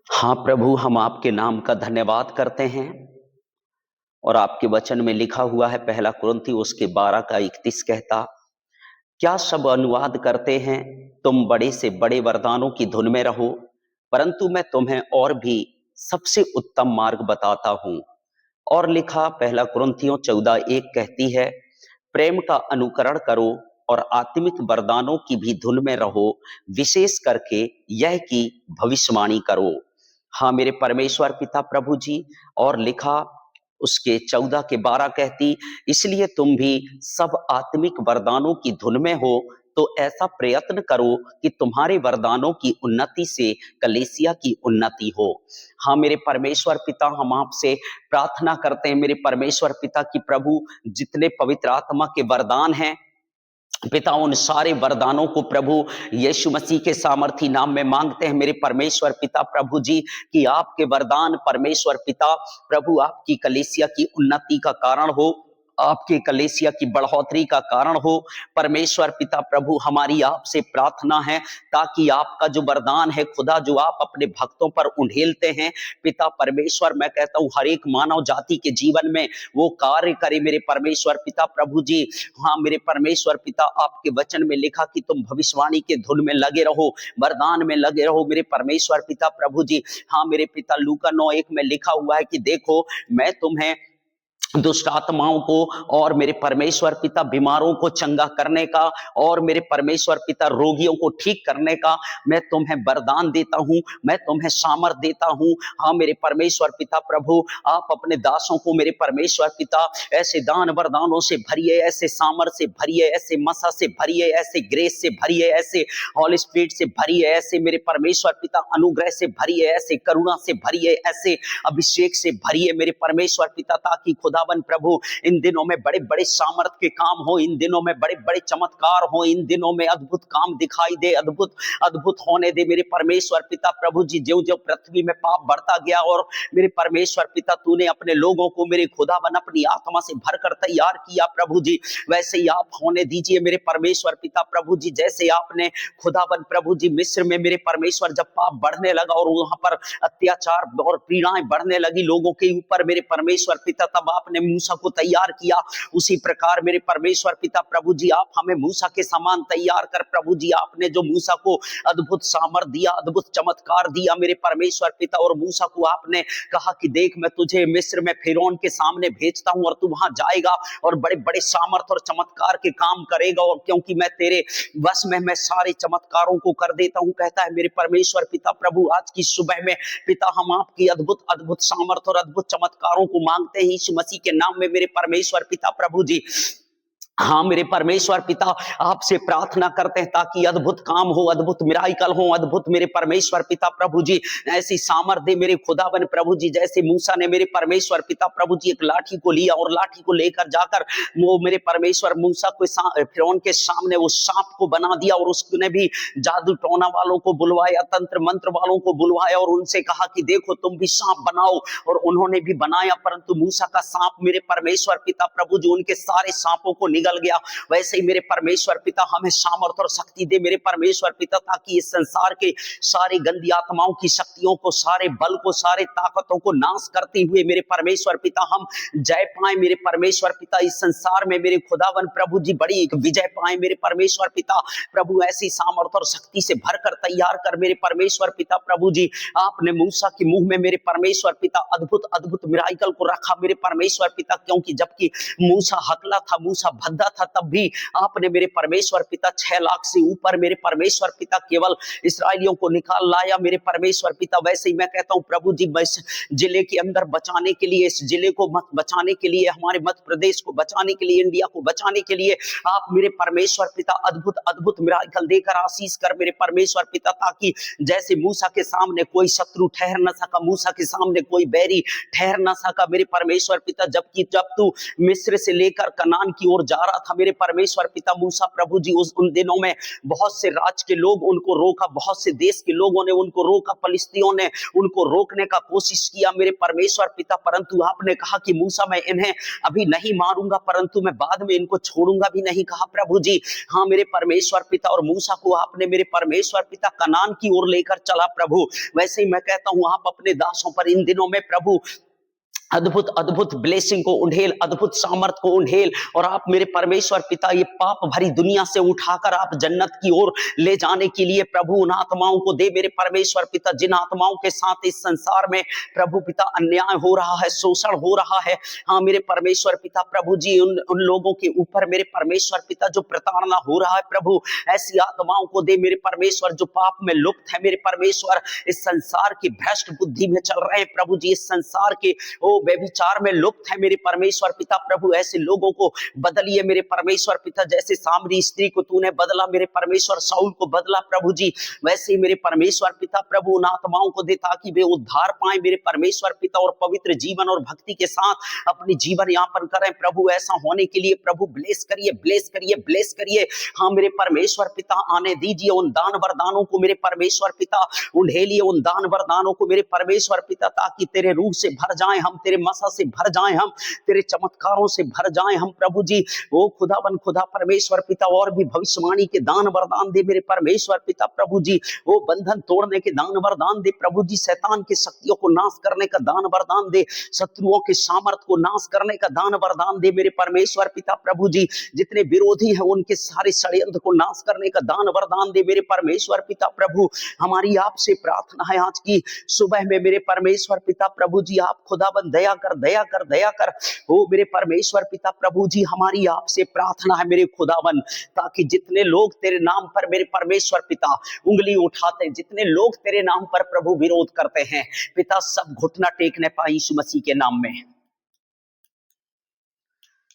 हाँ प्रभु, हम आपके नाम का धन्यवाद करते हैं और आपके वचन में लिखा हुआ है पहला कुरिन्थियों उसके 12 का 31 कहता, क्या सब अनुवाद करते हैं, तुम बड़े से बड़े वरदानों की धुन में रहो, परंतु मैं तुम्हें और भी सबसे उत्तम मार्ग बताता हूँ। और लिखा पहला कुरिन्थियों 14:1 कहती है, प्रेम का अनुकरण करो और आत्मिक वरदानों की भी धुन में रहो, विशेष करके यह कि भविष्यवाणी करो। हाँ मेरे परमेश्वर पिता प्रभु जी। और लिखा उसके 14 के 12 कहती, इसलिए तुम भी सब आत्मिक वरदानों की धुन में हो, तो ऐसा प्रयत्न करो कि तुम्हारे वरदानों की उन्नति से कलीसिया की उन्नति हो। हाँ मेरे परमेश्वर पिता, हम आपसे प्रार्थना करते हैं मेरे परमेश्वर पिता की प्रभु, जितने पवित्र आत्मा के वरदान हैं पिता, उन सारे वरदानों को प्रभु यीशु मसीह के सामर्थी नाम में मांगते हैं मेरे परमेश्वर पिता प्रभु जी, कि आपके वरदान परमेश्वर पिता प्रभु आपकी कलीसिया की उन्नति का कारण हो, आपके कलीसिया की बढ़ोतरी का कारण हो। परमेश्वर पिता प्रभु, हमारी आपसे प्रार्थना है ताकि आपका जो वरदान है खुदा, जो आप अपने भक्तों पर उंडेलते हैं पिता परमेश्वर, मैं कहता हूं हर एक मानव जाति के जीवन में वो कार्य करे मेरे परमेश्वर पिता प्रभु जी। हाँ मेरे परमेश्वर पिता, आपके वचन में लिखा कि तुम भविष्यवाणी के धुन में लगे रहो, वरदान में लगे रहो मेरे परमेश्वर पिता प्रभु जी। हाँ मेरे पिता, लूका 9:1 में लिखा हुआ है कि देखो मैं तुम्हें दुष्ट आत्माओं को और मेरे परमेश्वर पिता बीमारों को चंगा करने का और मेरे परमेश्वर पिता रोगियों को ठीक करने का मैं तुम्हें वरदान देता हूं, मैं तुम्हें सामर्थ देता हूं। हाँ मेरे परमेश्वर पिता प्रभु, आप अपने दासों को मेरे परमेश्वर पिता ऐसे दान वरदानों से भरिए, ऐसे सामर्थ से भरिए, ऐसे मसा से भरिए, ऐसे ग्रेस से भरिए, ऐसे हॉली स्पिरिट से भरिए, ऐसे मेरे परमेश्वर पिता अनुग्रह से भरिए, ऐसे करुणा से भरिए, ऐसे अभिषेक से भरिए मेरे परमेश्वर पिता, ताकि खुदावन प्रभु इन दिनों में बड़े बड़े सामर्थ के काम हो, इन दिनों में बड़े बड़े चमत्कार हो, इन दिनों में अद्भुत काम दिखाई दे, अद्भुत अद्भुत होने दे मेरे परमेश्वर पिता प्रभु जी। ज्यों ज्यों पृथ्वी में पाप बढ़ता गया और मेरे परमेश्वर पिता तूने अपने लोगों को मेरे खुदावन अपनी आत्मा से भरकर तैयार किया प्रभु जी, वैसे ही आप होने दीजिए मेरे परमेश्वर पिता प्रभु जी। जैसे आपने खुदावन प्रभु जी मिस्र में मेरे परमेश्वर जब पाप बढ़ने लगा और वहां पर अत्याचार और पीड़ाएं बढ़ने लगी लोगों के ऊपर मेरे परमेश्वर पिता, तब आपने मूसा को तैयार किया, उसी प्रकार मेरे परमेश्वर पिता प्रभु जी आप हमें मूसा के समान तैयार कर प्रभु जी। आपने जो मूसा को अद्भुत सामर्थ दिया, अद्भुत चमत्कार दिया मेरे परमेश्वर पिता, और मूसा को आपने कहा कि देख मैं तुझे मिस्र में फिरौन के सामने भेजता हूं और तू वहां जाएगा और बड़े बड़े सामर्थ और चमत्कार के काम करेगा, और क्योंकि मैं तेरे बस में मैं सारे चमत्कारों को कर देता हूं, कहता है मेरे परमेश्वर पिता प्रभु। आज की सुबह में पिता हम आपकी अद्भुत अद्भुत सामर्थ और अद्भुत चमत्कारों को मांगते हैं यीशु मसीह के नाम में मेरे परमेश्वर पिता प्रभु जी। हाँ मेरे परमेश्वर पिता, आपसे प्रार्थना करते हैं ताकि अद्भुत काम हो, अद्भुत मिराइकल हो, अद्भुत मेरे परमेश्वर पिता प्रभु जी ऐसी सामर्थ दे मेरे खुदावन प्रभु जी। जैसे मूसा ने मेरे परमेश्वर पिता प्रभु जी एक लाठी को लिया और लाठी को लेकर जाकर वो मेरे परमेश्वर मूसा को फिरौन के सामने वो सांप को बना दिया, और उसने भी जादू टोना वालों को बुलवाया, तंत्र मंत्र वालों को बुलवाया और उनसे कहा कि देखो तुम भी सांप बनाओ, और उन्होंने भी बनाया, परंतु मूसा का सांप मेरे परमेश्वर पिता प्रभु जी उनके सारे सांपों को निगल गया। वैसे ही मेरे परमेश्वर पिता हमें सामर्थ और शक्ति दे मेरे परमेश्वर पिता, ताकि इस संसार के सारी गंदी आत्माओं की शक्तियों को, सारे बल को, सारे ताकतों को नाश करते हुए मेरे परमेश्वर पिता हम जय पाए मेरे परमेश्वर पिता। इस संसार में मेरे खुदावन प्रभु जी बड़ी एक विजय पाए मेरे परमेश्वर पिता प्रभु। ऐसी सामर्थ और शक्ति से भरकर तैयार कर मेरे परमेश्वर पिता प्रभु जी। आपने मूसा के मुंह में मेरे परमेश्वर पिता अद्भुत अद्भुत मिराइकल को रखा मेरे परमेश्वर पिता, क्योंकि जबकि मूसा हकला था, मूसा भद्दा था, तब भी आपने मेरे परमेश्वर पिता 6 लाख से ऊपर मेरे परमेश्वर पिता केवल इसराइलियों को निकाल लाया मेरे परमेश्वर पिता। वैसे ही मैं कहता हूं प्रभु जी, बस जिले के अंदर बचाने के लिए, इस जिले को मत बचाने के लिए, हमारे मध्य प्रदेश को बचाने के लिए, इंडिया को बचाने के लिए आप मेरे परमेश्वर पिता अद्भुत अद्भुत मिराइकल देकर आशीष कर मेरे परमेश्वर पिता, ताकि जैसे मूसा के सामने कोई शत्रु ठहर न सका, मूसा के सामने कोई बैरी ठहर न सका मेरे परमेश्वर पिता, जबकि जब तू मिस्र से लेकर कनान की ओर जा रहा था मेरे परमेश्वर पिता मूसा प्रभु जी, उन दिनों में बहुत से राज के लोग उनको रोका, बहुत से देश के लोगों ने उनको रोका, फलिस्तियों ने उनको रोकने का कोशिश किया मेरे परमेश्वर पिता, परंतु आपने कहा कि मूसा मैं इन्हें अभी नहीं मारूंगा, परंतु मैं बाद में इनको छोड़ूंगा भी नहीं, कहा प्रभु जी। हाँ मेरे परमेश्वर पिता, और मूसा को आपने मेरे परमेश्वर पिता कनान की ओर लेकर चला प्रभु। वैसे ही मैं कहता हूं आप अपने दासों पर इन दिनों में प्रभु अद्भुत अद्भुत ब्लेसिंग को उंडेल, अद्भुत सामर्थ को उंडेल, और आप मेरे परमेश्वर पिता ये पाप भरी दुनिया से उठाकर आप जन्नत की ओर ले जाने के लिए प्रभु उन आत्माओं को दे मेरे परमेश्वर पिता, जिन आत्माओं के साथ इस संसार में प्रभु पिता अन्याय हो रहा है, शोषण हो रहा है। हाँ मेरे परमेश्वर पिता प्रभु जी, उन लोगों के ऊपर मेरे परमेश्वर पिता जो प्रताड़ना हो रहा है प्रभु, ऐसी आत्माओं को दे मेरे परमेश्वर जो पाप में लुप्त है मेरे परमेश्वर, इस संसार की भ्रष्ट बुद्धि में चल रहे हैं प्रभु जी, इस संसार के व्यभिचार में लुप्त है मेरे परमेश्वर पिता प्रभु, ऐसे लोगों को बदलिए मेरे परमेश्वर पिता, जैसे सामरी स्त्री को तूने बदला मेरे परमेश्वर, शाऊल को बदला प्रभु जी, वैसे ही मेरे परमेश्वर पिता प्रभु उन आत्माओं को दे ताकि वे उद्धार पाए मेरे परमेश्वर पिता, और पवित्र जीवन और भक्ति के साथ अपनी जीवन यापन करें प्रभु। ऐसा होने के लिए प्रभु ब्लेस करिए, ब्लेस करिए, ब्लेस करिए। हाँ मेरे परमेश्वर पिता, आने दीजिए उन दान वरदानों को मेरे परमेश्वर पिता, उंडेलिए उन दान वरदानों को मेरे परमेश्वर पिता, ताकि तेरे रूह से भर जाए हम, तेरे मसा से भर जाए हम, तेरे चमत्कारों से भर जाए हम प्रभु जी। ओ खुदावन खुदा परमेश्वर पिता, और भी भविष्यवाणी के दान वरदान दे मेरे परमेश्वर पिता प्रभु जी, वो बंधन तोड़ने के दान वरदान दे प्रभु जी, शैतान की शक्तियों को नाश करने का दान वरदान दे, शत्रुओं के सामर्थ को नाश करने का दान वरदान दे मेरे परमेश्वर पिता प्रभु जी, जितने विरोधी हैं उनके सारे षड्यंत्र को नाश करने का दान वरदान दे मेरे परमेश्वर पिता प्रभु। हमारी आपसे प्रार्थना है आज की सुबह में मेरे परमेश्वर पिता प्रभु जी, आप खुदावन दया कर, दया कर, दया कर। ओ मेरे परमेश्वर पिता प्रभु जी, हमारी आपसे प्रार्थना है मेरे खुदावन, ताकि जितने लोग तेरे नाम पर मेरे परमेश्वर पिता उंगली उठाते हैं, जितने लोग तेरे नाम पर प्रभु विरोध करते हैं पिता, सब घुटना टेकने पाए यीशु मसीह के नाम में।